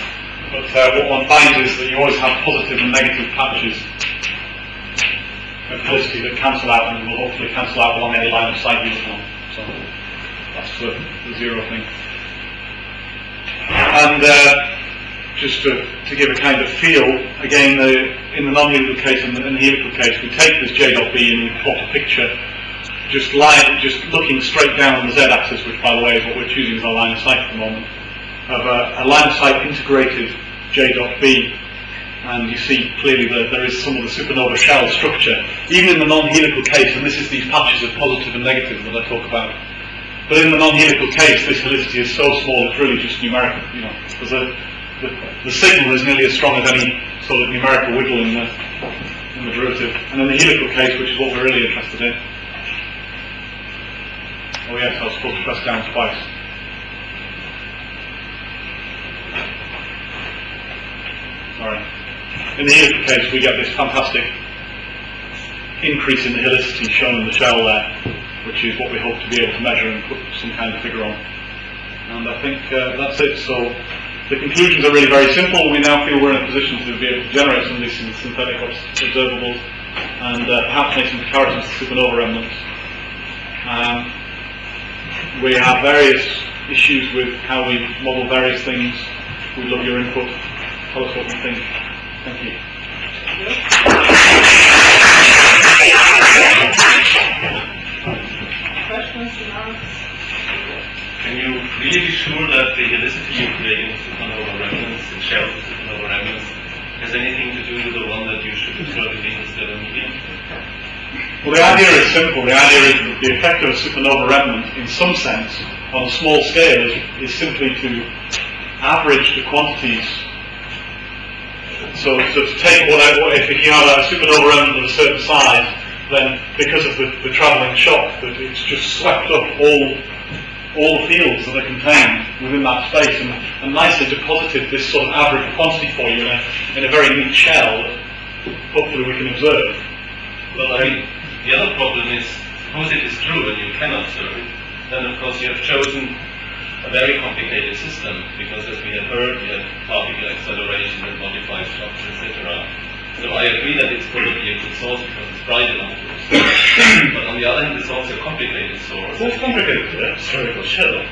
But what one finds is that you always have positive and negative patches of helicity that cancel out and will hopefully cancel out along any line of sight uniform. So that's the zero thing. And just to give a kind of feel, again, in the non-helical case and in the helical case, we take this J dot B and we plot a picture just looking straight down on the z-axis, which by the way is what we're choosing as our line of sight at the moment, of a line of sight integrated J dot B, and you see clearly that there is some of the supernova shell structure, even in the non-helical case, and this is these patches of positive and negative that I talk about. But in the non-helical case, this helicity is so small, it's really just numerical. The signal is nearly as strong as any sort of numerical wiggle in the derivative. And in the helical case, which is what we're really interested in. Oh yes, I was supposed to press down twice. sorry. In the Helix case, we get this fantastic increase in the helicity shown in the shell there, which is what we hope to be able to measure and put some kind of figure on. And I think that's it. So the conclusions are really very simple. We now feel we're in a position to be able to generate some of these synthetic observables and perhaps make some comparisons to supernova remnants. We have various issues with how we model various things. We'd love your input. Tell us what you think. Thank you. Questions, remarks? Can you really be sure that the helicity you create in supernova remnants, in shells of supernova remnants, has anything to do with the one that you should observe in the stellar medium? Well, the idea is simple. The idea is that the effect of a supernova remnant, in some sense, on a small scale, is simply to average the quantities. So to take if you have a supernova remnant of a certain size, then because of the travelling shock, that it's just swept up all the fields that are contained within that space and nicely deposited this sort of average quantity for you in a very neat shell that hopefully we can observe. Well, I mean, the other problem is, suppose it is true and you cannot observe it, then of course you have chosen a very complicated system, because as we have heard, you have particle acceleration that modifies shocks, etc. So I agree that it's probably a good source because it's bright enough to observe. But on the other hand, it's also a complicated source. What's complicated there? Spherical shell.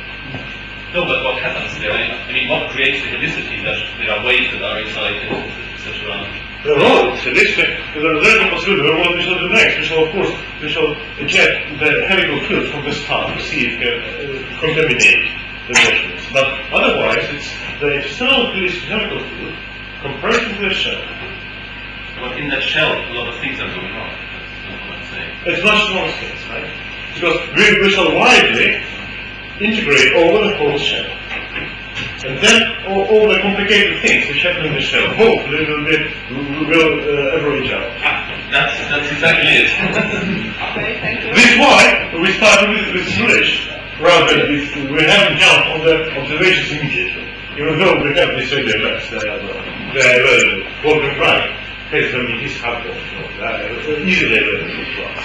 No, but what happens there? I mean, what creates the helicity? There are waves that are excited, etc. No, it's helicity. There's a possibility. What we shall do next? We shall inject the helical field from the star to see if it contaminate the measurements. But otherwise, it's the external helical field compressed into the shell. But in that shell, a lot of things are going on. That's what I'm saying. It's much smaller scales, right? Because we shall widely integrate over the whole shell. And then all the complicated things which happen in the shell, hopefully will average out. That's exactly it. Okay, thank you. This is why we started with simulation, rather than we haven't jumped on the observations immediately. Even though we have these elements, they're available. What we try, has them in his hardware, easily available to us.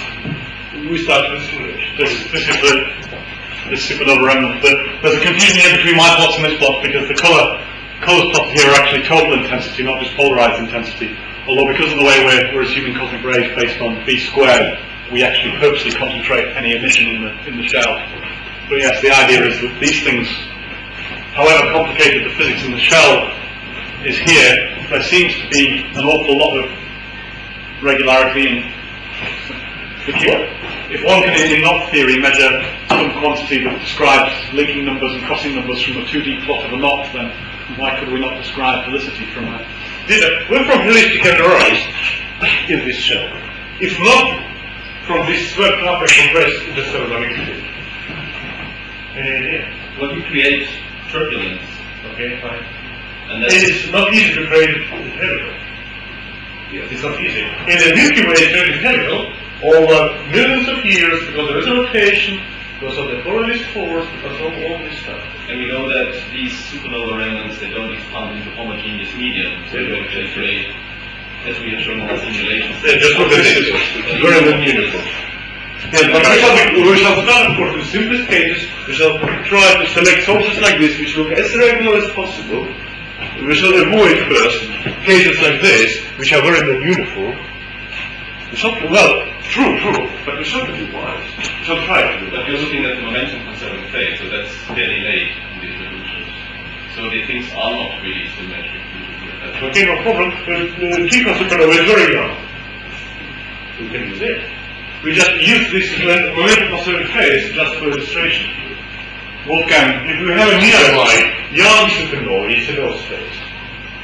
We started with simulation. This is the supernova remnant. There's a confusion here between my plots and this plot, because the colours plotted here are actually total intensity, not just polarized intensity. Although because of the way we're assuming cosmic rays based on B squared, we actually purposely concentrate any emission in the shell. But yes, the idea is that these things, however complicated the physics in the shell is here, there seems to be an awful lot of regularity in. If one can, in knot theory, measure some quantity that describes linking numbers and crossing numbers from a 2D plot of a knot, then why could we not describe helicity from a... We're from helicity categorized in this shell. If not from this swept up and compressed in the thermodynamic field. Any idea? Well, you create turbulence. Okay, fine. And It is not easy to create helical. yes. It's not easy. In the Milky Way, there is helical over millions of years because there is a rotation, because of the Coriolis force, because of all this stuff. And we know that these supernova remnants, they don't expand into homogeneous medium. So they create, as we have shown in the simulations. Yeah, that's what it is. It's very beautiful. Yeah, but we shall start, of course, with simplest cases. We shall try to select sources like this, which look as regular as possible. We shall avoid first cases like this, which are very non-uniform. We shall, well, true, but we shall be wise. We shall try to do that. But you're looking at the momentum conserving phase, so that's fairly late in the evolution. So the things are not really symmetric. Okay, no problem. Kiko supernova is very young. We can use it. We just use this momentum conserving phase just for illustration. Wolfgang, if we have a nearby young supernova, it's a ghost phase.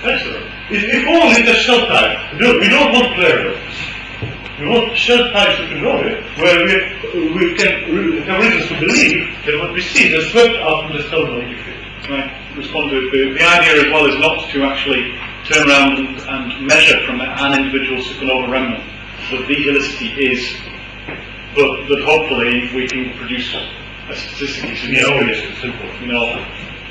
Excellent. If only the shell type, we don't want flare-ups. We want shell type supernovae where we can have reasons to believe that what we see is swept up from the thermodynamic field. Right. Respond to the idea as well is not to actually turn around and measure from an individual supernova remnant what the helicity is, but that hopefully we can produce a statistically significant,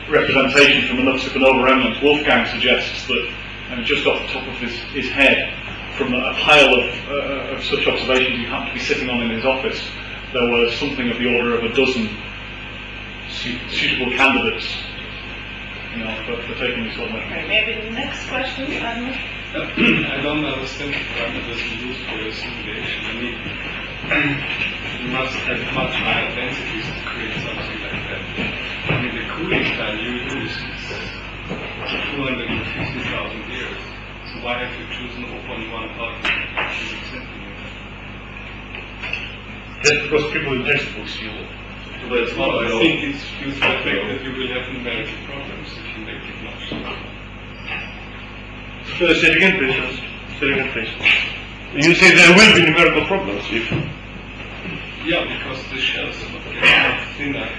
representation from enough supernova remnants. Wolfgang suggests that and just off the top of his head, from a pile of such observations he happened to be sitting on in his office, there were something of the order of a dozen suitable candidates, for taking this sort of measurement. Okay, maybe the next question. I don't understand the parameters you use for your simulation. I mean, you must have much higher densities to create something like that. I mean, the cooling time you use is 250,000 years. So why have you chosen 0.1 cubic centimeter? Just because people in textbooks use it. But it's not. I think it's due to the fact that you will have numerical problems if you make it much smaller. Say it again, please. Say it again, please. You say there will be numerical problems if... Yeah, because the shells are not getting thinner.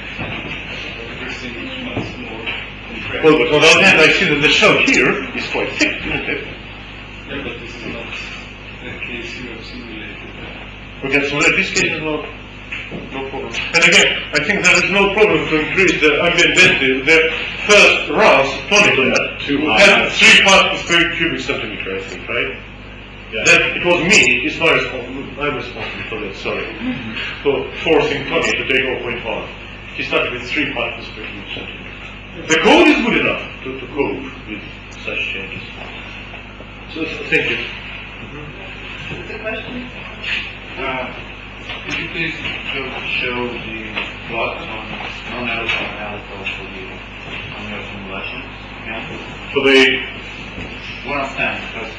Everything is much more compressed. Well, but on the other hand, I see that the shell here is quite thick, isn't it? Yeah, but this is not the case you have simulated. Okay, so in this case, no problem. And again, I think there is no problem to increase the ambient density. The first runs, tonically, had 3 parts per cubic centimeter, I think, right? Yeah. Then it was me, it's my responsibility, I'm responsible for that, sorry. For forcing Tony to take 0.1. He started with 3 parts per cubic centimeter. The code is good enough to cope with such changes. So, thank you. The question? Could you please show the plot on non-alpha and alpha on your simulation? Yeah. For the One of them, because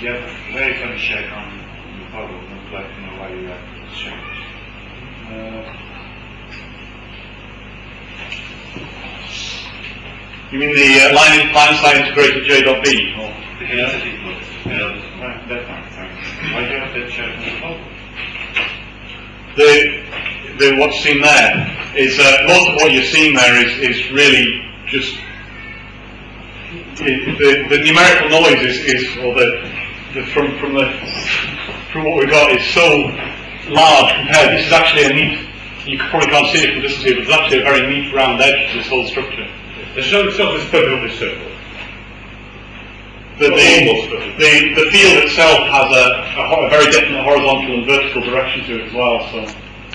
you have a very funny shape on the model. I'd like to know why you have this shape. you mean the line side integrated J dot B? Or? The density plot. Right, that one. Why do you have that shape on the model? What's seen there is most of what you're seeing there is really just the numerical noise from what we've got is so large compared. This is actually a neat. You probably can't see it from distance here, but it's actually a very neat round edge to this whole structure. The shell itself is perfectly circular. The field itself has a very definite horizontal and vertical direction to it as well, so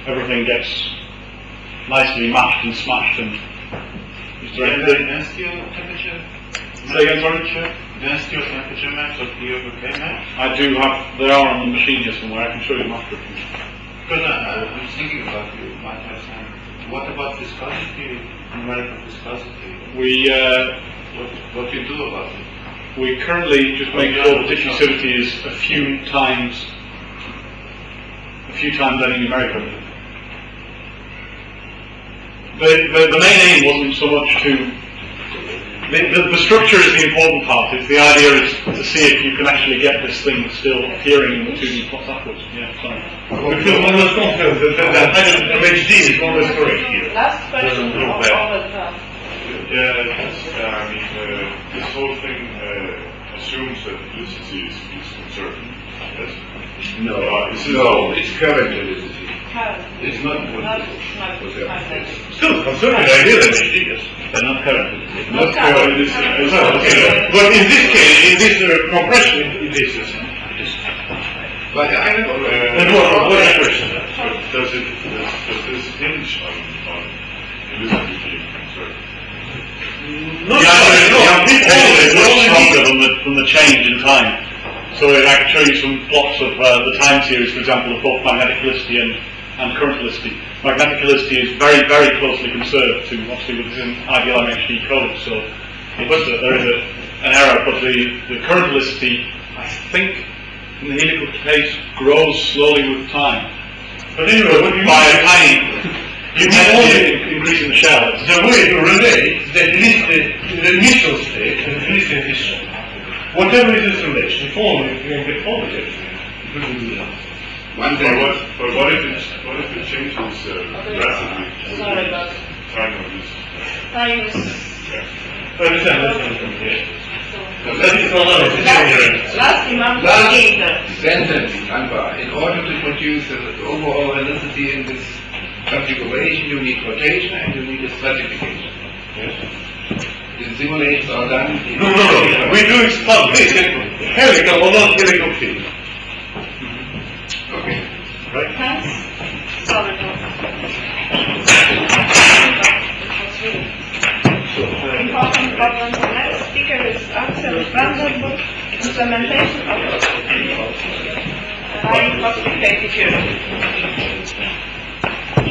everything gets nicely matched and smashed and Is there any density or temperature? Say again, sorry? Density or temperature maps or POK maps? I do have, they are on the machine here somewhere, I can show you them after. Because I'm thinking about you, might have some. What about viscosity, numerical viscosity? What do you do about it? We currently just make sure that diffusivity is a few times any numerical. The main aim wasn't so much to the structure is the important part. It's the idea is to see if you can actually get this thing still appearing in the 2D plots afterwards. Yeah, sorry. We feel almost confident that MHD is always correct here. Last question. This whole thing assumes that helicity is conserved. Yes? No, it's current helicity. It's not Still concerning idea that MHD is. They're not current. Not current. But in this case, in this compression, it is. But I have And what is the question? Does this hinge on helicity being conserved? No, It's much stronger than the change in time. So I can show you some plots of the time series, for example, of both magnetic helicity and current helicity. Magnetic helicity is very, very closely conserved to obviously within ideal MHD code. So there is an error, but the current helicity, I think, in the helical case, grows slowly with time. But anyway, what you by a tiny. You can only increasing the shell. The way to relate the initial state and the helicity efficient. Whatever is its relation, if only you can get positive. one thing. But what if it changes rapidly with Sorry, but time of this? time is I understand. That is not last demand Last sentence, Anwar. In order to produce the overall helicity in this configuration, you need rotation and you need a stratification. Yes. the simulations are done. No. We do expand this helical or non-helical field. Okay. Right? Hence, solid important problems. The next speaker is Axel Brandenburg, implementation of highly complicated